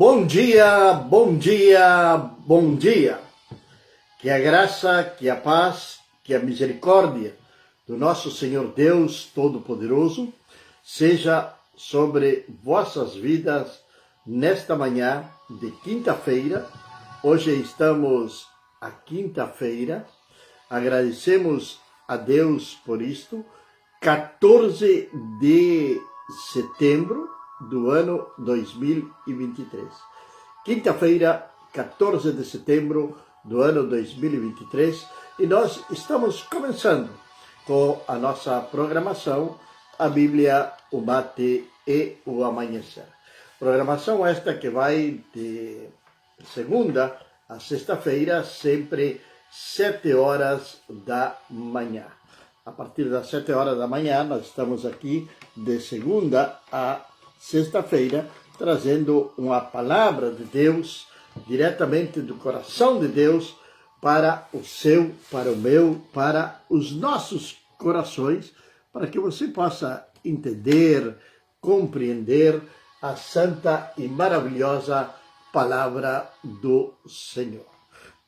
Bom dia, bom dia, bom dia. Que a graça, que a paz, que a misericórdia do nosso Senhor Deus Todo-Poderoso seja sobre vossas vidas nesta manhã de quinta-feira. Hoje estamos à quinta-feira. Agradecemos a Deus por isto. 14 de setembro do ano 2023. Quinta-feira, 14 de setembro do ano 2023, e nós estamos começando com a nossa programação, a Bíblia, o Mate e o Amanhecer. Programação esta que vai de segunda a sexta-feira, sempre 7 horas da manhã. A partir das 7 horas da manhã, nós estamos aqui de segunda a sexta-feira, trazendo uma palavra de Deus, diretamente do coração de Deus, para o seu, para o meu, para os nossos corações, para que você possa entender, compreender a santa e maravilhosa palavra do Senhor.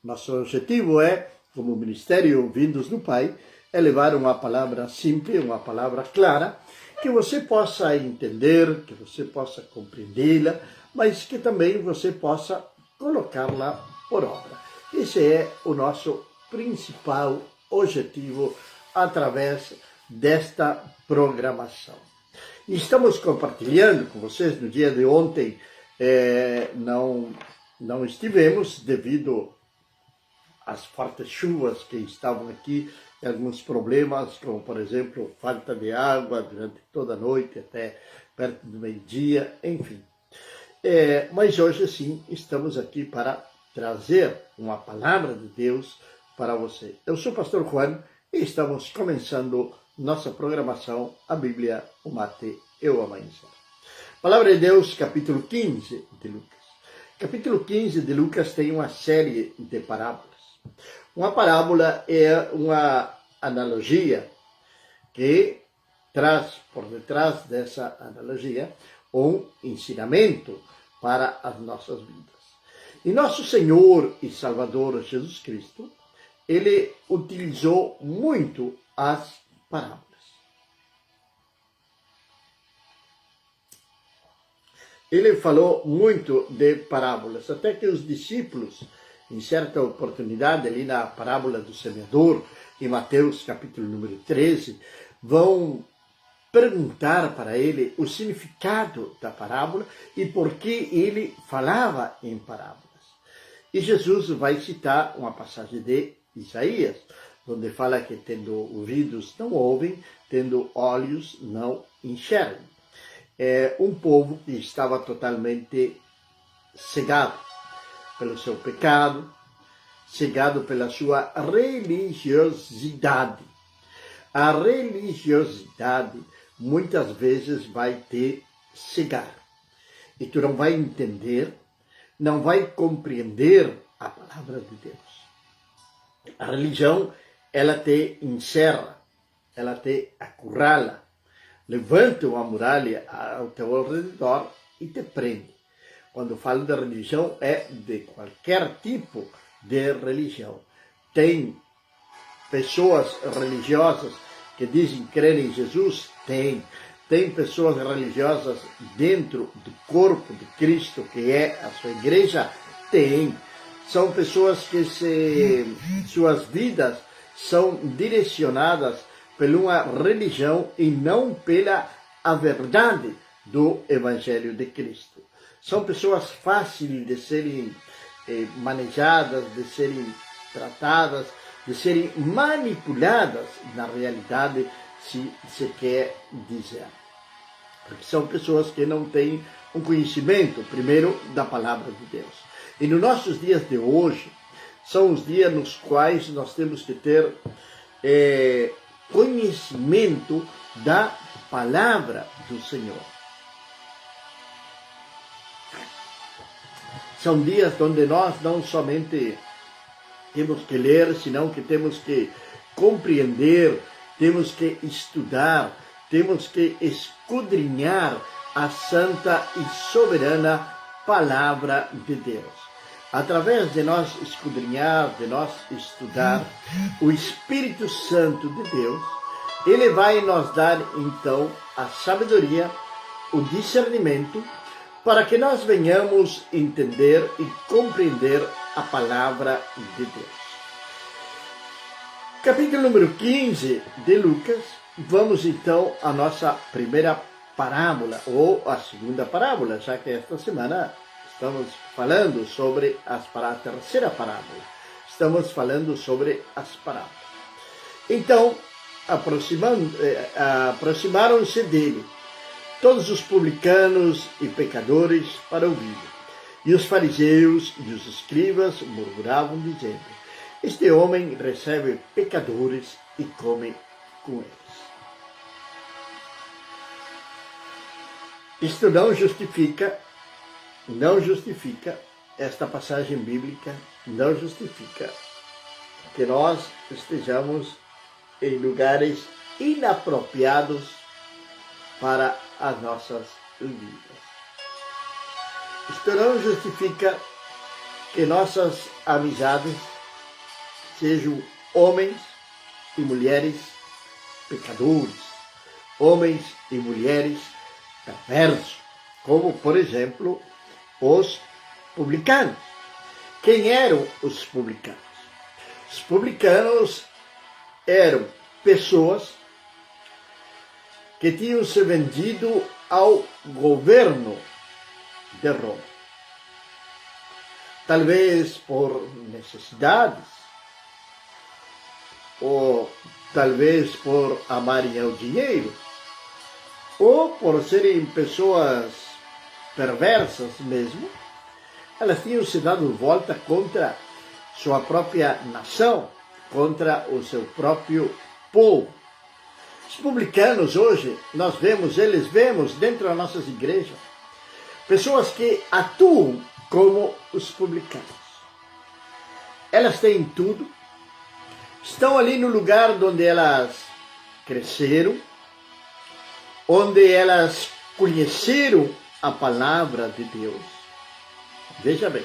Nosso objetivo é, como Ministério Vindos do Pai, é levar uma palavra simples, uma palavra clara, que você possa entender, que você possa compreendê-la, mas que também você possa colocá-la por obra. Esse é o nosso principal objetivo através desta programação. E estamos compartilhando com vocês. No dia de ontem não estivemos devido às fortes chuvas que estavam aqui, alguns problemas, como por exemplo, falta de água durante toda a noite, até perto do meio-dia, enfim. Mas hoje sim, estamos aqui para trazer uma palavra de Deus para você. Eu sou o pastor Juan e estamos começando nossa programação, a Bíblia, o Mate e o Amanhecer. Palavra de Deus, capítulo 15 de Lucas. Capítulo 15 de Lucas tem uma série de parábolas. Uma parábola é uma analogia que traz por detrás dessa analogia um ensinamento para as nossas vidas. E nosso Senhor e Salvador Jesus Cristo, ele utilizou muito as parábolas. Ele falou muito de parábolas, até que os discípulos, em certa oportunidade, ali na parábola do semeador, em Mateus capítulo número 13, vão perguntar para ele o significado da parábola e por que ele falava em parábolas. E Jesus vai citar uma passagem de Isaías, onde fala que tendo ouvidos não ouvem, tendo olhos não enxergam. É um povo que estava totalmente cegado pelo seu pecado, cegado pela sua religiosidade. A religiosidade muitas vezes vai te cegar. E tu não vai entender, não vai compreender a palavra de Deus. A religião, ela te encerra, ela te acurrala, levanta uma muralha ao teu redor e te prende. Quando falo de religião, é de qualquer tipo de religião. Tem pessoas religiosas que dizem crer em Jesus? Tem. Tem pessoas religiosas dentro do corpo de Cristo, que é a sua igreja? Tem. São pessoas que suas vidas são direcionadas por uma religião e não pela a verdade do Evangelho de Cristo. São pessoas fáceis de serem manejadas, de serem tratadas, de serem manipuladas na realidade, se quer dizer. Porque são pessoas que não têm um conhecimento, primeiro, da palavra de Deus. E nos nossos dias de hoje, são os dias nos quais nós temos que ter conhecimento da palavra do Senhor. São dias onde nós não somente temos que ler, senão que temos que compreender, temos que estudar, temos que escudrinhar a santa e soberana palavra de Deus. Através de nós escudrinhar, de nós estudar o Espírito Santo de Deus, ele vai nos dar então a sabedoria, o discernimento, para que nós venhamos entender e compreender a palavra de Deus. Capítulo número 15 de Lucas, vamos então à nossa primeira parábola, ou a segunda parábola, já que esta semana estamos falando sobre a terceira parábola. Estamos falando sobre as parábolas. Então, aproximaram-se dele todos os publicanos e pecadores para ouvir. E os fariseus e os escribas murmuravam, dizendo: este homem recebe pecadores e come com eles. Isto não justifica, esta passagem bíblica não justifica que nós estejamos em lugares inapropriados para as nossas vidas. Isto não justifica que nossas amizades sejam homens e mulheres pecadores, homens e mulheres perversos, como, por exemplo, os publicanos. Quem eram os publicanos? Os publicanos eram pessoas que tinham se vendido ao governo de Roma. Talvez por necessidades, ou talvez por amarem o dinheiro, ou por serem pessoas perversas mesmo. Elas tinham se dado volta contra sua própria nação, contra o seu próprio povo. Os publicanos hoje, nós vemos dentro das nossas igrejas, pessoas que atuam como os publicanos. Elas têm tudo, estão ali no lugar onde elas cresceram, onde elas conheceram a palavra de Deus. Veja bem,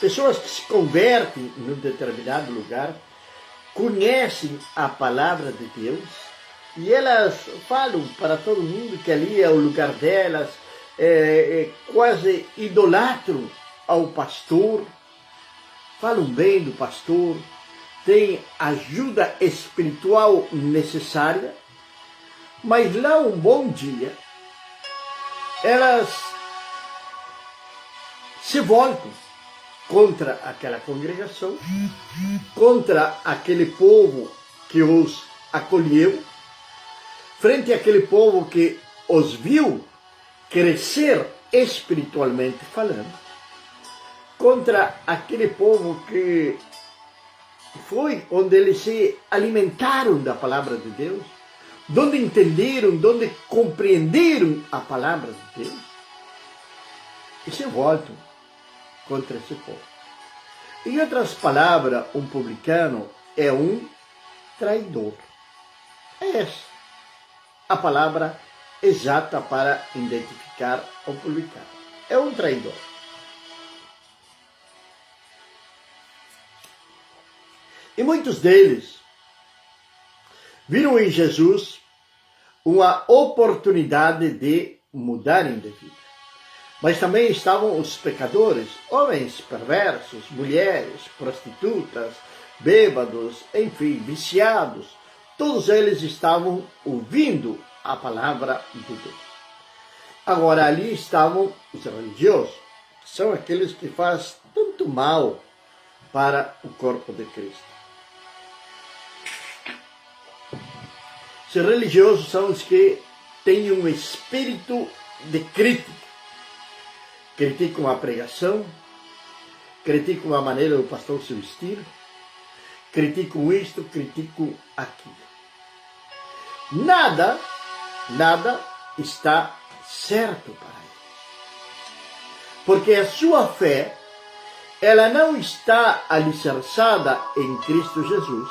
pessoas que se convertem em um determinado lugar, conhecem a palavra de Deus, e elas falam para todo mundo que ali é o lugar delas, quase idolatram ao pastor, falam bem do pastor, têm ajuda espiritual necessária, mas lá um bom dia, elas se voltam contra aquela congregação, contra aquele povo que os acolheu, frente àquele povo que os viu crescer espiritualmente falando, contra aquele povo que foi onde eles se alimentaram da palavra de Deus, onde entenderam, onde compreenderam a palavra de Deus, e se voltam contra esse povo. Em outras palavras, um publicano é um traidor. É essa a palavra exata para identificar o publicano. É um traidor. E muitos deles viram em Jesus uma oportunidade de mudarem de vida. Mas também estavam os pecadores, homens perversos, mulheres, prostitutas, bêbados, enfim, viciados. Todos eles estavam ouvindo a palavra de Deus. Agora, ali estavam os religiosos, que são aqueles que fazem tanto mal para o corpo de Cristo. Os religiosos são os que têm um espírito de crítica. Criticam a pregação, criticam a maneira do pastor se vestir, criticam isto, criticam aquilo. Nada está certo para eles. Porque a sua fé, ela não está alicerçada em Cristo Jesus,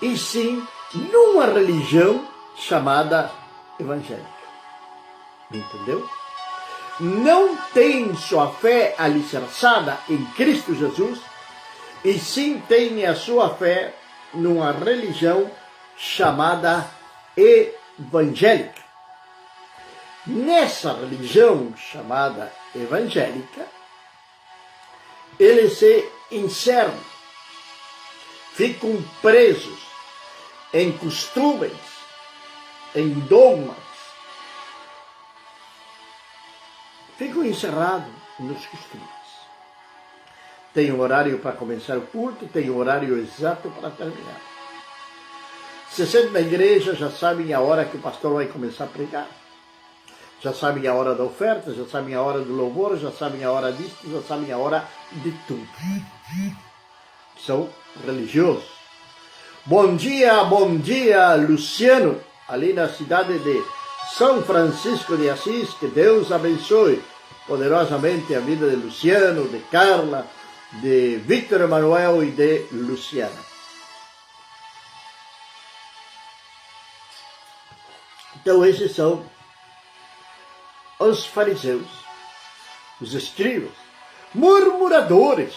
e sim numa religião chamada evangélica. Entendeu? não tem sua fé alicerçada em Cristo Jesus, e sim tem a sua fé numa religião chamada evangélica. Nessa religião chamada evangélica, eles se encerram, ficam presos em costumes, em dogmas, ficam encerrados nos costumes. Tem um horário para começar o culto, tem um horário exato para terminar. Se sentam na igreja, já sabem a hora que o pastor vai começar a pregar. Já sabem a hora da oferta, já sabem a hora do louvor, já sabem a hora disso, já sabem a hora de tudo. São religiosos. Bom dia, Luciano, ali na cidade de São Francisco de Assis. Que Deus abençoe poderosamente a vida de Luciano, de Carla, de Victor Emanuel e de Luciana. Então esses são os fariseus, os escribas, murmuradores,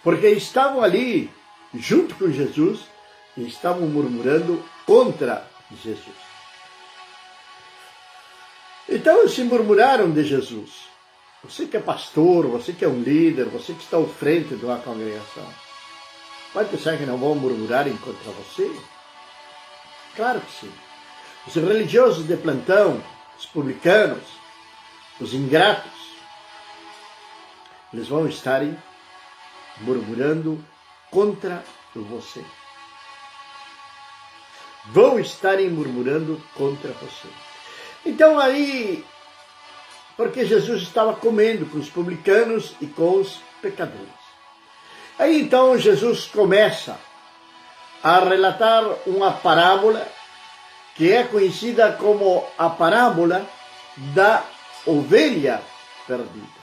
porque estavam ali junto com Jesus e estavam murmurando contra Jesus. Então eles se murmuraram de Jesus. Você que é pastor, você que é um líder, você que está à frente de uma congregação, vai pensar que não vão murmurar contra você? Claro que sim. Os religiosos de plantão, os publicanos, os ingratos, eles vão estarem murmurando contra você. Vão estarem murmurando contra você. Então aí, porque Jesus estava comendo com os publicanos e com os pecadores. Aí então Jesus começa a relatar uma parábola que é conhecida como a parábola da ovelha perdida.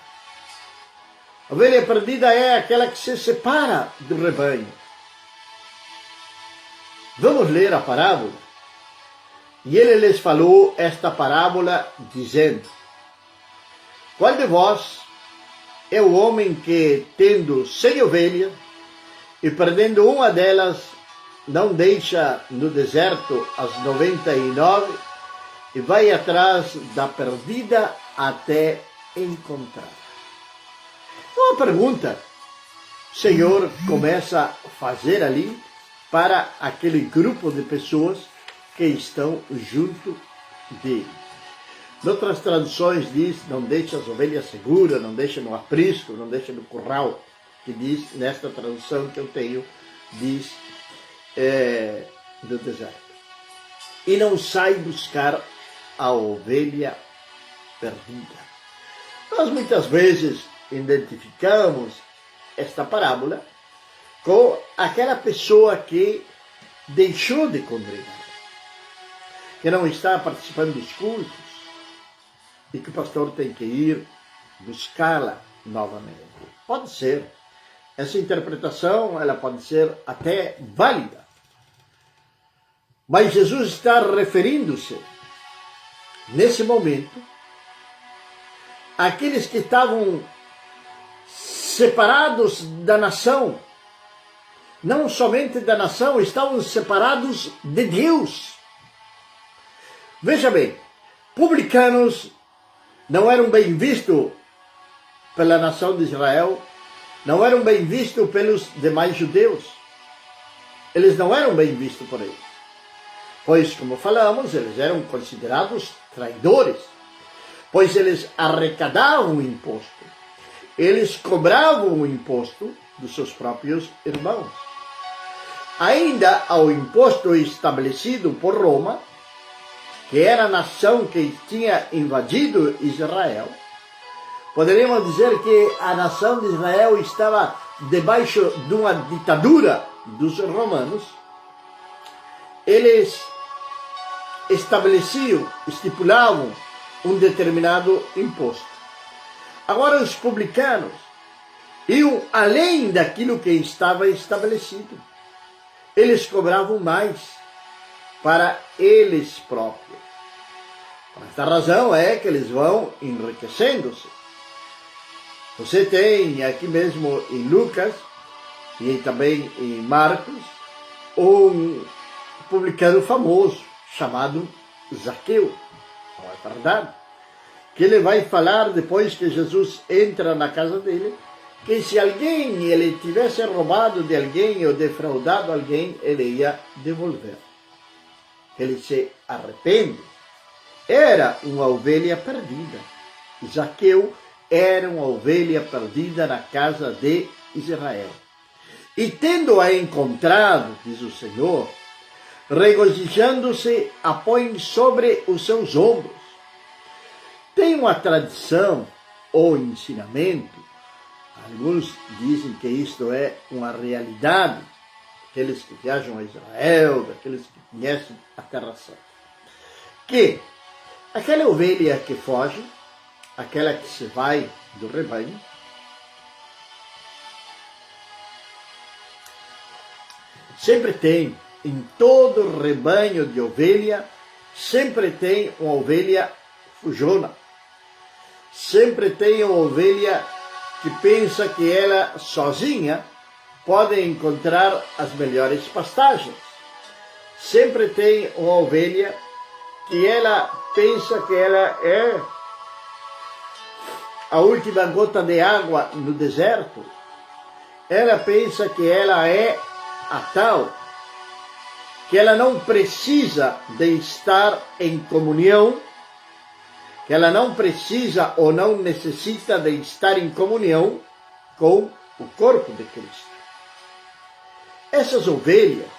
A ovelha perdida é aquela que se separa do rebanho. Vamos ler a parábola. E ele lhes falou esta parábola, dizendo: qual de vós é o homem que, tendo 100 ovelhas, e perdendo uma delas, não deixa no deserto as 99 e vai atrás da perdida até encontrar? Uma pergunta o Senhor começa a fazer ali para aquele grupo de pessoas que estão junto dele. Em outras traduções diz: não deixe as ovelhas seguras, não deixe no aprisco, não deixe no curral. Que diz, nesta tradução que eu tenho, diz do deserto. E não sai buscar a ovelha perdida. Nós muitas vezes identificamos esta parábola com aquela pessoa que deixou de congregar, que não está participando dos cultos e que o pastor tem que ir buscá-la novamente. Pode ser. Essa interpretação ela pode ser até válida. Mas Jesus está referindo-se, nesse momento, àqueles que estavam separados da nação. Não somente da nação, estavam separados de Deus. Veja bem, publicanos não eram bem vistos pela nação de Israel, não eram bem vistos pelos demais judeus. Eles não eram bem vistos por eles. Pois, como falamos, eles eram considerados traidores, pois eles arrecadavam o imposto. Eles cobravam o imposto dos seus próprios irmãos. Ainda ao imposto estabelecido por Roma, que era a nação que tinha invadido Israel, poderíamos dizer que a nação de Israel estava debaixo de uma ditadura dos romanos. Eles estipulavam um determinado imposto. Agora os publicanos iam além daquilo que estava estabelecido. Eles cobravam mais para eles próprios. Esta razão é que eles vão enriquecendo-se. Você tem aqui mesmo em Lucas e também em Marcos um publicano famoso chamado Zaqueu, não é verdade? Que ele vai falar depois que Jesus entra na casa dele, que se alguém ele tivesse roubado de alguém ou defraudado alguém, ele ia devolver. Ele se arrepende. Era uma ovelha perdida. Zaqueu era uma ovelha perdida na casa de Israel. E tendo-a encontrado, diz o Senhor, regozijando-se, a põe sobre os seus ombros. Tem uma tradição ou ensinamento, alguns dizem que isto é uma realidade, aqueles que viajam a Israel, daqueles que conhecem a Terra Santa, que aquela ovelha que foge, aquela que se vai do rebanho, sempre tem, em todo rebanho de ovelha, sempre tem uma ovelha fujona. Sempre tem uma ovelha que pensa que ela sozinha pode encontrar as melhores pastagens. Sempre tem uma ovelha que ela pensa que ela é a última gota de água no deserto. Ela pensa que ela é a tal, que ela não precisa de estar em comunhão, que ela não precisa ou não necessita de estar em comunhão com o corpo de Cristo. Essas ovelhas,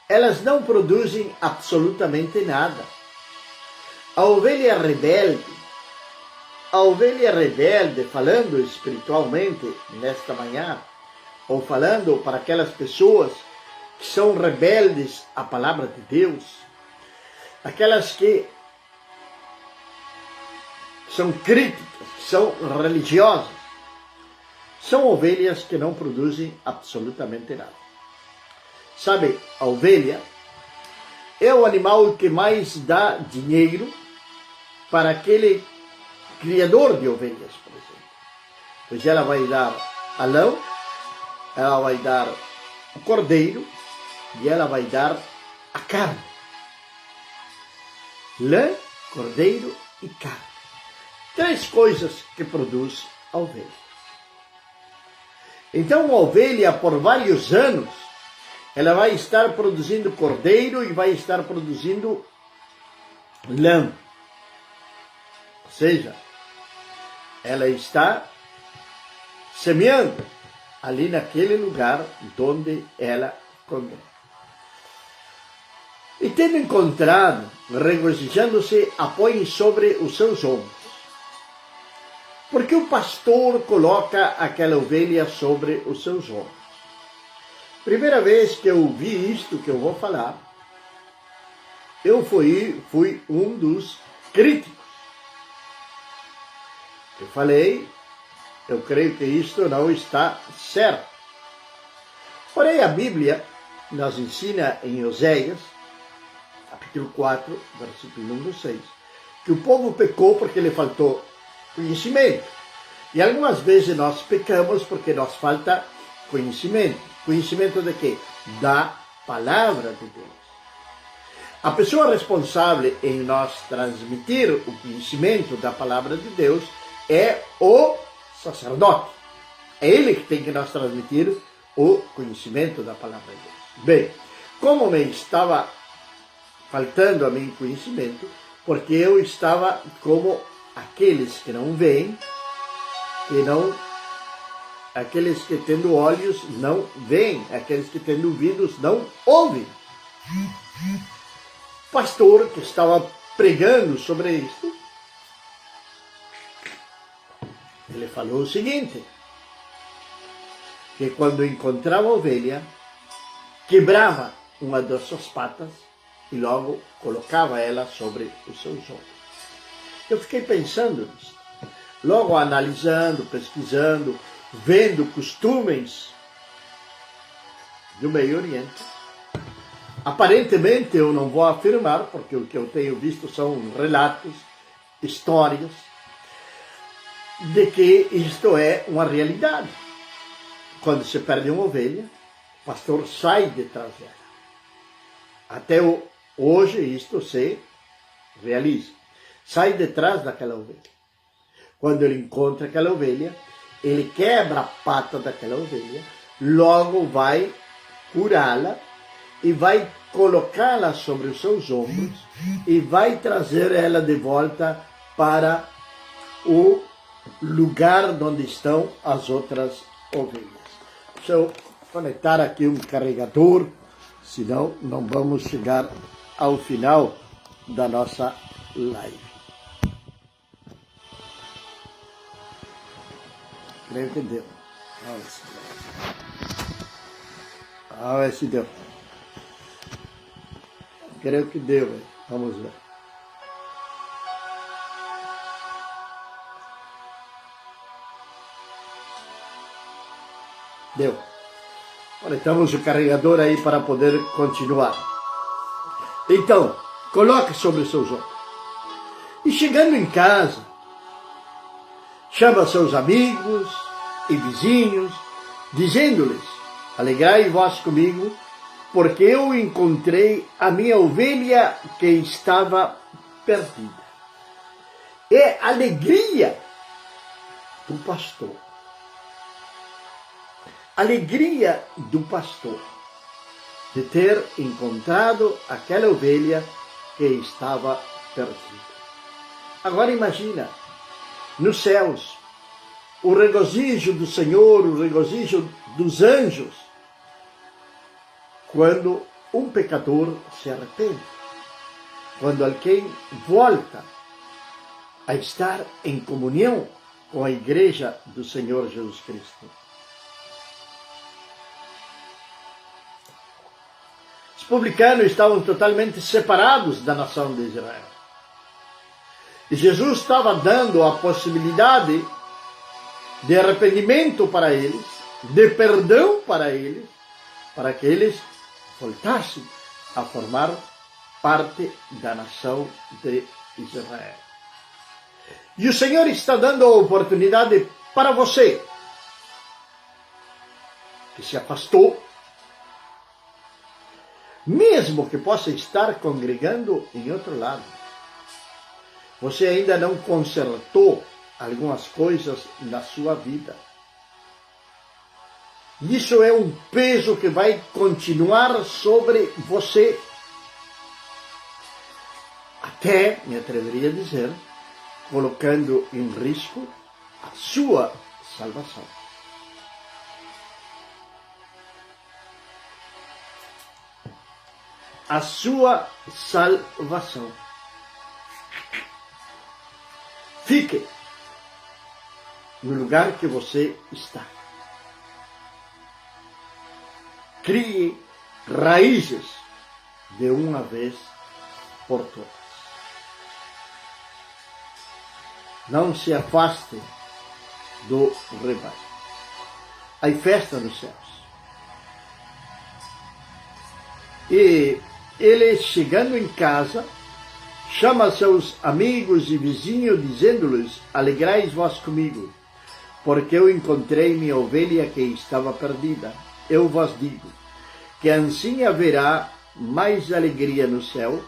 elas não produzem absolutamente nada. A ovelha rebelde, falando espiritualmente nesta manhã, ou falando para aquelas pessoas que são rebeldes à palavra de Deus, aquelas que são críticas, são religiosas, são ovelhas que não produzem absolutamente nada. Sabe, a ovelha é o animal que mais dá dinheiro para aquele criador de ovelhas, por exemplo. Pois ela vai dar a lã, ela vai dar o cordeiro e ela vai dar a carne. Lã, cordeiro e carne. 3 coisas que produz a ovelha. Então, uma ovelha, por vários anos, ela vai estar produzindo cordeiro e vai estar produzindo lã. Ou seja, ela está semeando ali naquele lugar onde ela comeu. E tendo encontrado, regozijando-se, a põe sobre os seus ombros. Porque o pastor coloca aquela ovelha sobre os seus ombros. Primeira vez que eu vi isto que eu vou falar, eu fui um dos críticos. Eu falei, eu creio que isto não está certo. Porém, a Bíblia nos ensina em Oséias, capítulo 4, versículo número 6, que o povo pecou porque lhe faltou conhecimento. E algumas vezes nós pecamos porque nos falta conhecimento. Conhecimento de quê? Da palavra de Deus. A pessoa responsável em nós transmitir o conhecimento da palavra de Deus é o sacerdote. É ele que tem que nos transmitir o conhecimento da palavra de Deus. Bem, como me estava faltando a mim conhecimento, porque eu estava como aqueles que não veem, aqueles que tendo olhos não veem, aqueles que tendo ouvidos não ouvem. O pastor que estava pregando sobre isso, ele falou o seguinte, que quando encontrava a ovelha, quebrava uma das suas patas e logo colocava ela sobre os seus ombros. Eu fiquei pensando nisso, logo analisando, pesquisando, vendo costumes do Meio Oriente. Aparentemente eu não vou afirmar, porque o que eu tenho visto são relatos, histórias, de que isto é uma realidade. Quando se perde uma ovelha, o pastor sai detrás dela. Até hoje isto se realiza. Sai detrás daquela ovelha. Quando ele encontra aquela ovelha, ele quebra a pata daquela ovelha, logo vai curá-la e vai colocá-la sobre os seus ombros e vai trazer ela de volta para o lugar onde estão as outras ovelhas. Deixa eu conectar aqui um carregador, senão não vamos chegar ao final da nossa live. Creio que deu. Vamos ver se deu. Creio que deu. Vamos ver. Deu. Conectamos o carregador aí para poder continuar. Então, coloque sobre os seus ombros. E chegando em casa, chama seus amigos e vizinhos, dizendo-lhes: alegrai-vos comigo, porque eu encontrei a minha ovelha que estava perdida. É a alegria do pastor. Alegria do pastor de ter encontrado aquela ovelha que estava perdida. Agora imagina, nos céus, o regozijo do Senhor, o regozijo dos anjos, quando um pecador se arrepende, quando alguém volta a estar em comunhão com a igreja do Senhor Jesus Cristo. Os publicanos estavam totalmente separados da nação de Israel. E Jesus estava dando a possibilidade de arrependimento para eles, de perdão para eles, para que eles voltassem a formar parte da nação de Israel. E o Senhor está dando a oportunidade para você, que se afastou, mesmo que possa estar congregando em outro lado. Você ainda não consertou algumas coisas na sua vida. Isso é um peso que vai continuar sobre você. Até, me atreveria a dizer, colocando em risco a sua salvação. A sua salvação. Fique no lugar que você está. Crie raízes de uma vez por todas. Não se afaste do rebanho. Há festa nos céus. E ele, chegando em casa, chama seus amigos e vizinhos, dizendo-lhes: alegrai-vos comigo, porque eu encontrei minha ovelha que estava perdida. Eu vos digo que assim haverá mais alegria no céu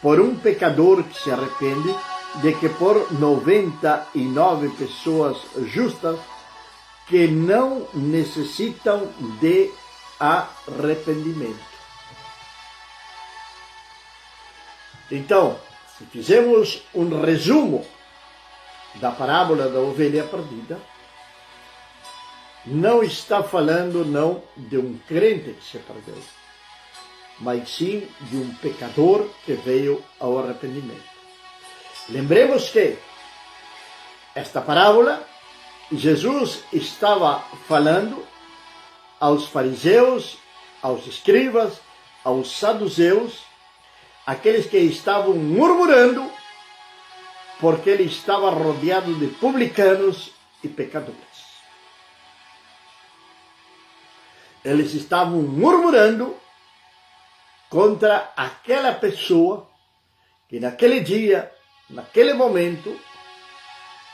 por um pecador que se arrepende, de que por 99 pessoas justas que não necessitam de arrependimento. Então, se fizermos um resumo da parábola da ovelha perdida, não está falando não de um crente que se perdeu, mas sim de um pecador que veio ao arrependimento. Lembremos que esta parábola, Jesus estava falando aos fariseus, aos escribas, aos saduceus, aqueles que estavam murmurando, porque ele estava rodeado de publicanos e pecadores. Eles estavam murmurando contra aquela pessoa que naquele dia, naquele momento,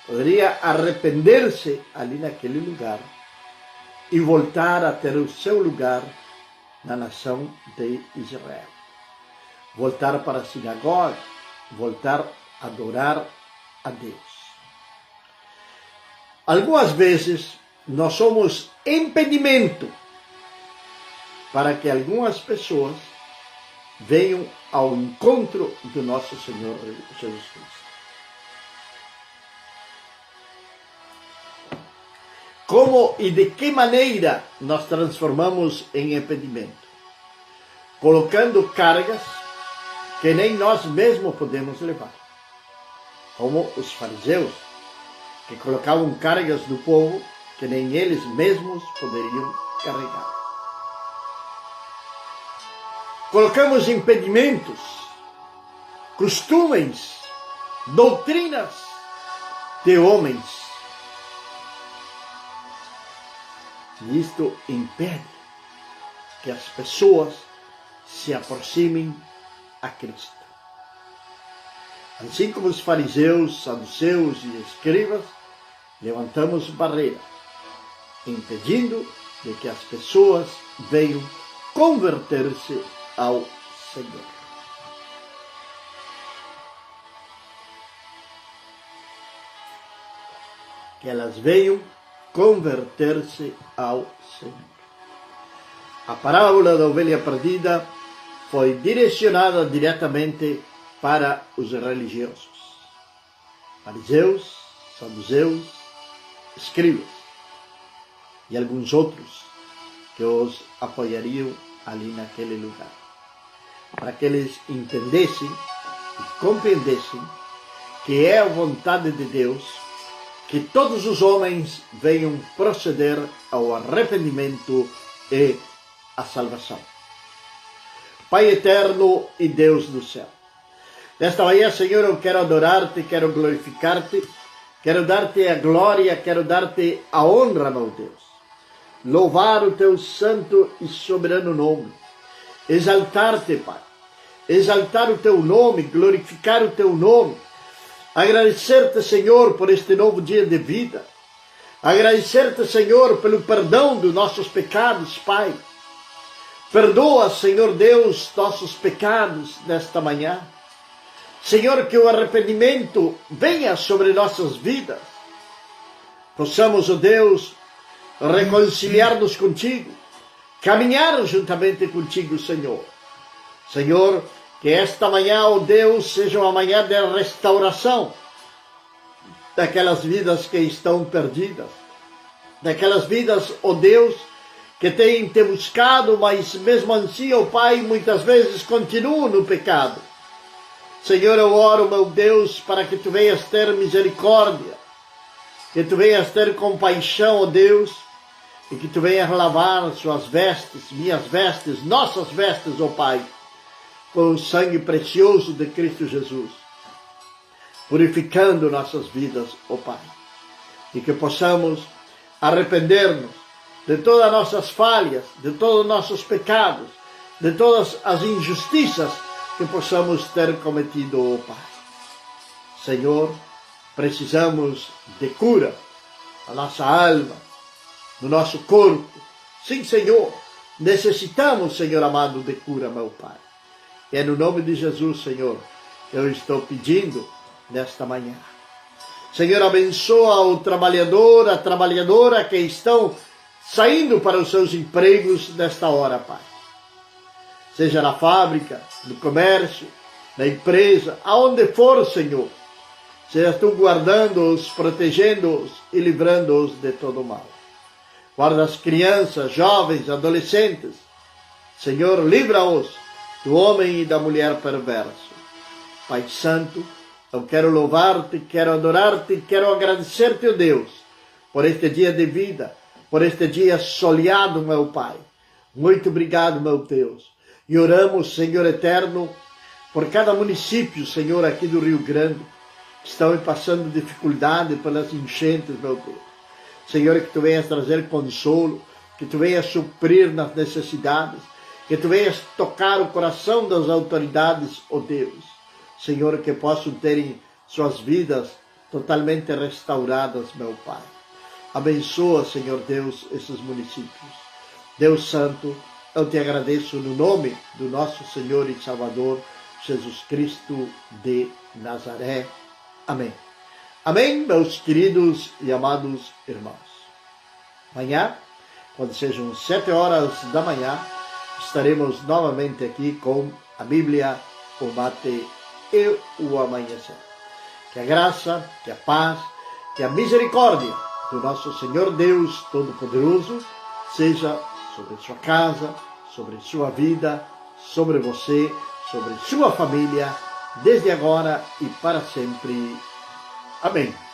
poderia arrepender-se ali naquele lugar e voltar a ter o seu lugar na nação de Israel. Voltar para a sinagoga, voltar a adorar a Deus. Algumas vezes nós somos impedimento para que algumas pessoas venham ao encontro do nosso Senhor Jesus Cristo. Como e de que maneira nós transformamos em impedimento? Colocando cargas que nem nós mesmos podemos levar. Como os fariseus, que colocavam cargas no povo que nem eles mesmos poderiam carregar. Colocamos impedimentos, costumes, doutrinas de homens. E isto impede que as pessoas se aproximem a Cristo. Assim como os fariseus, saduceus e escribas, levantamos barreiras, impedindo de que as pessoas venham converter-se ao Senhor. Que elas venham converter-se ao Senhor. A parábola da ovelha perdida foi direcionada diretamente para os religiosos, fariseus, saduceus, escribas e alguns outros que os apoiariam ali naquele lugar, para que eles entendessem e compreendessem que é a vontade de Deus que todos os homens venham proceder ao arrependimento e à salvação. Pai eterno e Deus do céu, nesta manhã, Senhor, eu quero adorar-te, quero glorificar-te, quero dar-te a glória, quero dar-te a honra, meu Deus. Louvar o teu santo e soberano nome, exaltar-te, Pai, exaltar o teu nome, glorificar o teu nome, agradecer-te, Senhor, por este novo dia de vida, agradecer-te, Senhor, pelo perdão dos nossos pecados, Pai. Perdoa, Senhor Deus, nossos pecados nesta manhã. Senhor, que o arrependimento venha sobre nossas vidas. Possamos, ó Deus, reconciliar-nos contigo, caminhar juntamente contigo, Senhor. Senhor, que esta manhã, ó Deus, seja uma manhã de restauração daquelas vidas que estão perdidas, daquelas vidas, ó Deus, que têm te buscado, mas mesmo assim, ó Pai, muitas vezes continuam no pecado. Senhor, eu oro, meu Deus, para que tu venhas ter misericórdia, que tu venhas ter compaixão, ó Deus, e que tu venhas lavar suas vestes, minhas vestes, nossas vestes, ó Pai, com o sangue precioso de Cristo Jesus, purificando nossas vidas, ó Pai, e que possamos arrepender-nos de todas as nossas falhas, de todos os nossos pecados, de todas as injustiças que possamos ter cometido, ó Pai. Senhor, precisamos de cura na nossa alma, no nosso corpo. Sim, Senhor, necessitamos, Senhor amado, de cura, meu Pai. E é no nome de Jesus, Senhor, que eu estou pedindo nesta manhã. Senhor, abençoa o trabalhador, a trabalhadora que estão saindo para os seus empregos nesta hora, Pai. Seja na fábrica, no comércio, na empresa, aonde for, Senhor. Sejas tu guardando-os, protegendo-os e livrando-os de todo mal. Guarda as crianças, jovens, adolescentes. Senhor, livra-os do homem e da mulher perverso. Pai Santo, eu quero louvar-te, quero adorar-te, quero agradecer-te, ó Deus, por este dia de vida, por este dia soleado, meu Pai. Muito obrigado, meu Deus. E oramos, Senhor eterno, por cada município, Senhor, aqui do Rio Grande, que estão passando dificuldade pelas enchentes, meu Deus. Senhor, que tu venhas trazer consolo, que tu venhas suprir nas necessidades, Que tu venhas tocar o coração das autoridades, ó Deus. Senhor, que possam terem suas vidas totalmente restauradas, meu Pai. Abençoa, Senhor Deus, esses municípios. Deus Santo, eu te agradeço no nome do nosso Senhor e Salvador, Jesus Cristo de Nazaré. Amém. Amém, meus queridos e amados irmãos. Amanhã, quando sejam 7 horas da manhã, estaremos novamente aqui com a Bíblia, o mate e o amanhecer. Que a graça, que a paz, que a misericórdia do nosso Senhor Deus Todo-Poderoso seja sobre sua casa, sobre sua vida, sobre você, sobre sua família, desde agora e para sempre. Amém.